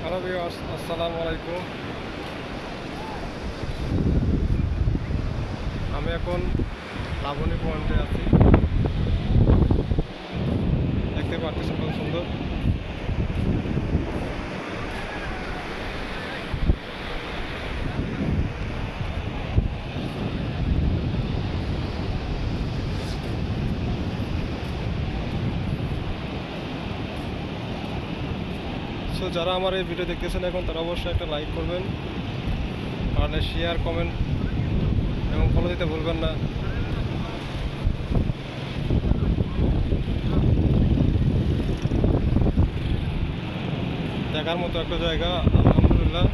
Hello viewers, আসসালামু আলাইকুম। আমি এখন লাবণী পয়েন্টে আছি। দেখতে পাচ্ছেন খুব সুন্দর। সো যারা আমার এই ভিডিও দেখতেছেন এখন তারা অবশ্যই একটা লাইক করবেন, আর শেয়ার, কমেন্ট এবং ফলো দিতে ভুলবেন না। দেখার মতো একটা জায়গা, আলহামদুলিল্লাহ।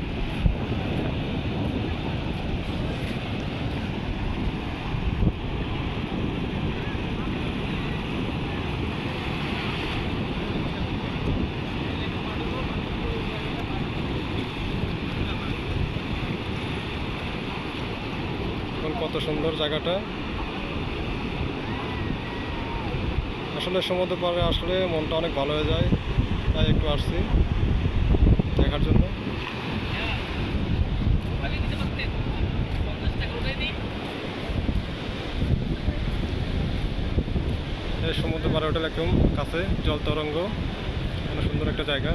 কত সুন্দর জায়গাটা। আসলে সমুদ্র পাড়ে আসলে মনটা অনেক ভালো হয়ে যায়, তাই একটু আসছি দেখার জন্য। এই সমুদ্র পাড়ে হোটেল একদম কাছে, জল তরঙ্গ, অনেক সুন্দর একটা জায়গা।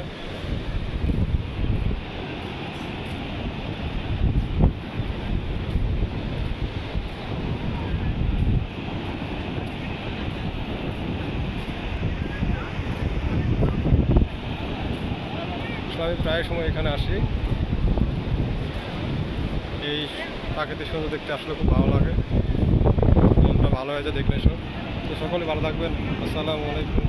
আমি প্রায় সময় এখানে আসি। এই প্রাকৃতিক সৌন্দর্য দেখতে আসলে খুব ভালো লাগে, মনটা ভালো হয়ে যায় দেখলে সব। তো সকলে ভালো থাকবেন। আসসালামু আলাইকুম।